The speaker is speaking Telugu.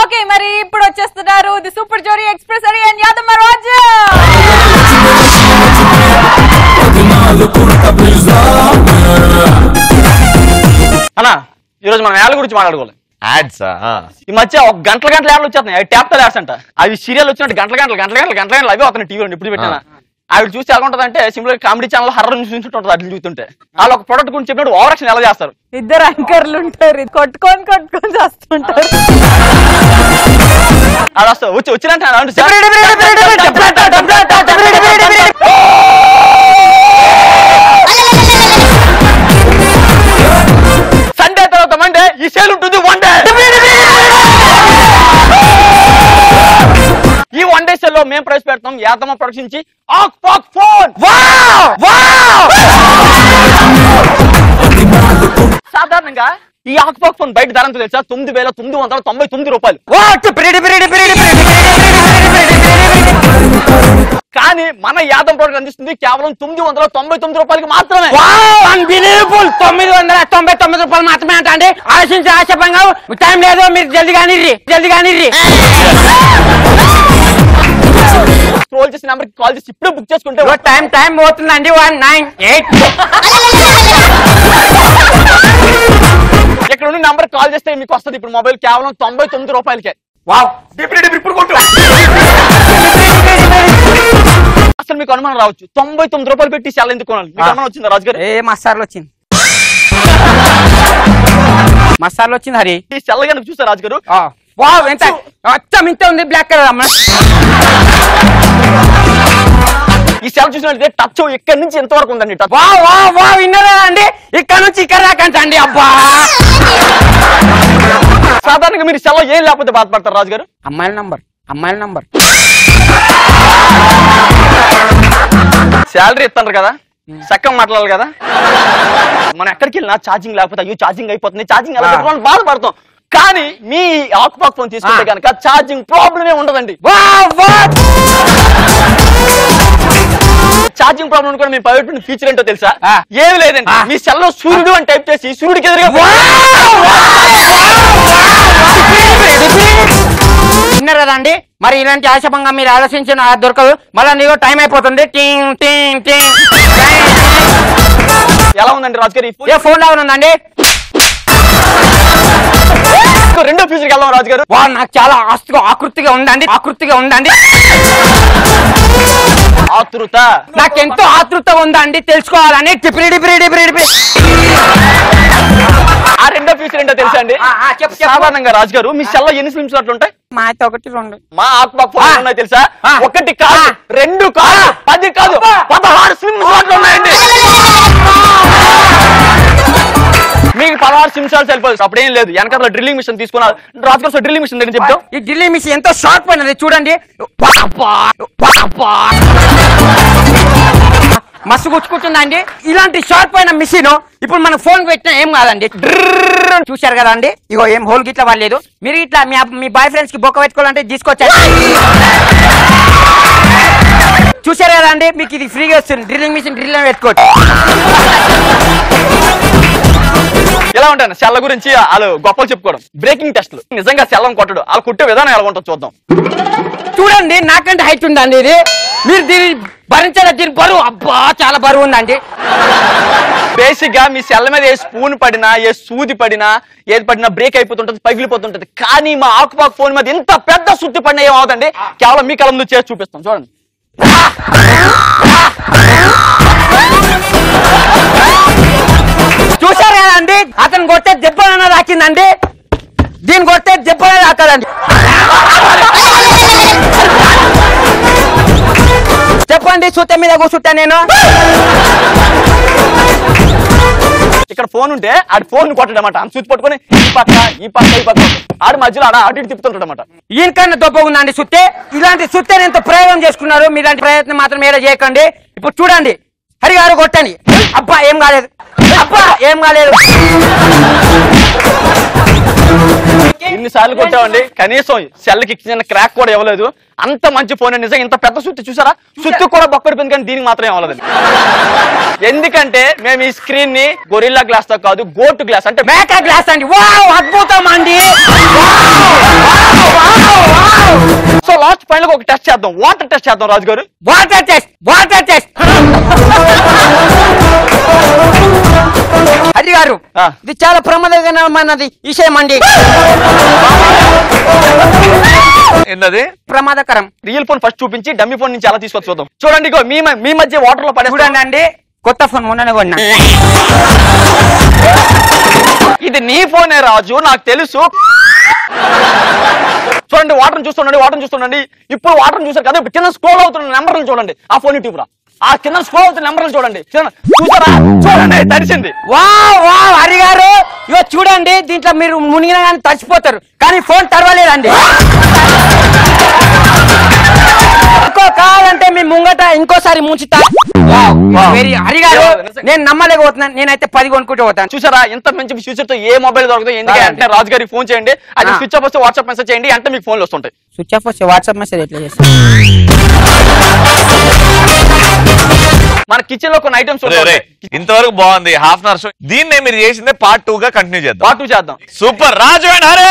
ఓకే మరి ఇప్పుడు వచ్చేస్తున్నారు ది సూపర్ జోరీ ఎక్స్ప్రెస్ అని అండ్ యాదమ్మ రాజు. అన్నా ఈరోజు మనం యాడ్ గురించి మాట్లాడుకోవాలి. యాడ్స్ ఈ మధ్య ఒక గంటల యాడ్లు వచ్చేస్తున్నాయి. ట్యాప్ యాడ్స్ అంట. అవి సీరియల్ వచ్చినట్టు గంటల అవి అతను టీవీలో ఇప్పుడు పెట్టాను. ఆవిడ చూసి ఎలా ఉంటది అంటే simple comedy channel horror news చూస్తుంటారు. అట్లా చూస్తుంటే వాళ్ళు ఒక ప్రొడక్ట్ గురించి చెప్పినట్టు ఓవర్ యాక్షన్ ఎలా చేస్తారు. ఇద్దరు యాంకర్లు ఉంటారు, కొట్టుకొని చేస్తుంటారు. అది వస్తా వచ్చినంటే సండే తర్వాత మండే ఈ సేల్ ఉంటుంది. వన్ డే ఈ వన్ డే సేల్ లో మేము ప్రైస్ పెడతాం. యాదమ్మ ప్రొడక్ట్స్ నుంచి ఫోన్. సాధారణంగా ఈ ఆక్పాక్ ఫోన్ బయట ధర ఎంత తెలుసా? 9,999 రూపాయలు. కానీ మన యాదవ్ ప్రోడక్ట్ అందిస్తుంది కేవలం 999 రూపాయలకి మాత్రమే. 999 రూపాయలు మాత్రమే అండి. ఆలోచించి ఆశపంగా టైం లేదు, మీరు జల్దీ కానీ స్క్రోల్ చేసిన నెంబర్ కి కాల్ చేసి ఇప్పుడు బుక్ చేసుకుంటే టైం పోతుందండి. 198 ఇక్కడ నుండి నంబర్ కాల్ చేస్తే మీకు వస్తుంది ఇప్పుడు మొబైల్ కేవలం 99 రూపాయలకే. అసలు మీకు అనుమానం రావచ్చు 99 రూపాయలు పెట్టి సెల్ ఎందుకు కొనాలి? మీకు అనుమానం వచ్చిందా రాజు గారు? మసార్లు వచ్చింది హరి. ఈ సెల్ కనుక చూసారు రాజు గారు? ఎంత ఇంత ఉంది బ్లాక్ కలర్ అమ్మ. ఈ సెల్ చూసినట్లయితే టచ్ ఇక్కడ నుంచి ఎంత వరకు ఉందండి. టచ్ విన్నదా అండి? ఇక్కడ నుంచి ఇక్కడ రాకండి. అబ్బా సాధారణంగా మీరు సెల్ ఏం లేకపోతే బాధపడతారు రాజు గారు? అమ్మాయిల నంబర్ శాలరీ ఇస్తారు కదా, చక్కగా మాట్లాడాలి కదా. మనం ఎక్కడికి వెళ్ళినా ఛార్జింగ్ లేకపోతే అయ్యో ఛార్జింగ్ అయిపోతుంది, ఛార్జింగ్ ఎలా పెట్టుకోవాలని బాధపడతాం. కానీ మీ ఆక్పాక్ ఫోన్ తీసుకుంటే కనుక ఛార్జింగ్ ప్రాబ్లమే ఉండదండి. ఛార్జింగ్ ప్రాబ్లం కూడా మేము ప్రైవేట్ ఫీచర్ ఏంటో తెలుసా? ఏమి లేదండి, మీ సెల్ లో సూర్యుడు అని టైప్ చేసి సూర్యుడికి ఎదురుగా విన్నారు కదా అండి. మరి ఇలాంటి ఆశభంగా మీరు ఆలోచించిన దొరకదు. మళ్ళీ నీకు టైం అయిపోతుంది. ఎలా ఉందండి రాజు గారు? ఏ ఫోన్ లాగా ఉందండి? రెండో ఫీచర్కి వెళ్దాం రాజు గారు. నాకు చాలా ఆకృతిగా ఉందండి. ఆతృత, నాకెంతో ఆతృత ఉందండి తెలుసుకోవాలని. ఆ రెండో ఫీచర్ ఏంటో తెలుసా అండి? సాధారణంగా రాజు గారు మీ సెల్ లో ఎన్ని సిమ్స్ అట్లా ఉంటాయి? మా 1 2 మా ఆక్పాక్ ఫోన్ ఉన్నాయి తెలుసా? 1 కాదు, 2 కాదు, 10 కాదు, 16 సిమ్స్ అట్లా ఉన్నాయండి. మీకు 16 నిమిషాలు సరిపోదు. అప్పుడేం లేదు, వెనకాల డ్రిల్లింగ్ మిషన్ తీసుకున్నారు. రాజుగారు డ్రిల్లింగ్ మిషన్ దగ్గర చెప్తాం. ఈ డ్రిల్లింగ్ మిషన్ ఎంతో షార్ప్ అయినది చూడండి. మస్తు గుచ్చుకుంటుందండి. ఇలాంటి షార్ప్ అయిన మిషన్ ఇప్పుడు మన ఫోన్ పెట్టినా ఏం కాదండి. చూశారు కదా అండి, ఇగో ఏం హోల్ గిట్లా వాళ్ళలేదు. మీరు ఇట్లా మీ బాయ్ ఫ్రెండ్స్ కి బొక్క పెట్టుకోవాలంటే తీసుకొచ్చారు. చూశారు కదా అండి, మీకు ఇది ఫ్రీగా వస్తుంది. డ్రిల్లింగ్ మిషన్ డ్రిల్ పెట్టుకోవచ్చు. ఎలా ఉంటాను సెల్ల గురించి వాళ్ళు గొప్పలు చెప్పుకోవడం. బ్రేకింగ్ టెస్ట్లు నిజంగా సెల్లం కొట్టడు, వాళ్ళు కుట్టే విధానం ఎలా ఉంటుందో చూద్దాం. చూడండి, నాకంటే హైట్ ఉందండి ఇది. మీరు దీన్ని భరించాలి. దీని బరువు అబ్బా చాలా బరువు ఉందండి. బేసిక్ గా మీ సెల్ల మీద ఏ స్పూన్ పడినా, ఏ సూది పడినా, ఏది పడినా బ్రేక్ అయిపోతుంటది, పగిలిపోతుంటది. కానీ మా ఆక్పాక్ ఫోన్ మీద ఇంత పెద్ద సుత్తి పడినా ఏమవుతుందండి? కేవలం మీ కలం నుంచి చేసి చూపిస్తాం చూడండి. చూశారు కదండి, అతను కొట్టే దెబ్బలన్నా తాకిందండి. దీన్ని కొట్టే దెబ్బలే తాకాలండి. చెప్పండి, సుత్త మీద కూర్చుంటా నేను. ఇక్కడ ఫోన్ ఉంటే ఆడి ఫోన్ కొట్టడమాట. అంత సుత్తి పట్టుకొని ఈ పక్క ఆడి మధ్యలో అటు ఇటు తిప్పుతుంటాడనమాట. ఈయనకన్నా దొబ్బ ఉందండి సుత్తే. ఇలాంటి సుత్తేని ఎంత ప్రయోగం చేసుకున్నారు. మీలాంటి ప్రయత్నం మాత్రం మీరే చేయకండి. ఇప్పుడు చూడండి, హరి గారు కొట్టండి. అబ్బా ఏం కాలేదు. సార్లు కొట్టామండి, కనీసం సెల్ కి చిన్న క్రాక్ కూడా ఇవ్వలేదు. అంత మంచి ఫోన్ నిజంగా. ఇంత పెద్ద సుత్తి చూసారా, సుత్తి కూడా బొక్కడిపోయింది, కానీ దీనికి మాత్రం ఇవ్వలేదండి. ఎందుకంటే మేము ఈ స్క్రీన్ ని గొరిల్లా గ్లాస్ తో కాదు, గోటు గ్లాస్ అంటే మేకా గ్లాస్ అండి. వావ్, అద్భుతం అండి. సో లాస్ట్ ఫైనల్ ఒక టెస్ట్ చేద్దాం, వాటర్ టెస్ట్ చేద్దాం రాజు గారు. Water test, water test. Hari గారు, ఇది చాలా ప్రమాదకరమైనది విషయం అండి. ఏంటది? ప్రమాదకరం. రియల్ ఫోన్ ఫస్ట్ చూపించి డమ్మీ ఫోన్ నుంచి అలా తీసుకొచ్చి చూద్దాం. చూడండి, ఇగో మీ మధ్య వాటర్ లో పడే చూడండి అండి, కొత్త ఫోన్ మొన్ననే కొన్నా. ఇది నీ ఫోనే రాజు, నాకు తెలుసు. చూడండి, వాటర్ చూస్తుండండి, వాటర్ చూస్తుండండి. ఇప్పుడు వాటర్ చూసారు కదా, ఇప్పుడు కింద స్క్రోల్ అవుతున్న నెంబర్లు చూడండి. ఆ ఫోన్ ట్యూబ్ రా, ఆ కింద స్క్రోల్ అవుతున్న నెంబర్లు చూడండి. చూసారా, చూడండి, తడిసింది. వావ్ వావ్ హరి గారు, ఇగో చూడండి, దీంట్లో మీరు మునిగిన కానీ తడిచిపోతారు, కానీ ఫోన్ తడవలేదండి. కావాలంటే మీ ముంగట ఇంకోసారి ముంచుతా. హరి గారు, నేను నమ్మలేకపోతున్నాను. నేనైతే 10 కొనుక్కుంటూ పోతాను. చూసారా, ఎంత మంచి ఫ్యూచర్ తో ఏ మొబైల్ దొరకదు. ఎందుకంటే రాజు గారికి ఫోన్ చేయండి, అది స్విచ్ ఆఫ్ వస్తే వాట్సాప్ మెసేజ్ చేయండి, అంటే మీకు ఫోన్లు వస్తుంటాయి. స్విచ్ ఆఫ్ వస్తే వాట్సాప్ మెసేజ్ ఎట్లా చేస్తాను? మన కిచెన్ లో కొన్ని ఐటమ్స్ ఇంతవరకు బాగుంది, హాఫ్ అన్ అవర్ షో. దీన్నే మీరు చేసిందే పార్ట్ 2 గా కంటిన్యూ చేద్దాం. పార్ట్ 2 చేద్దాం. Super Raju and Hare.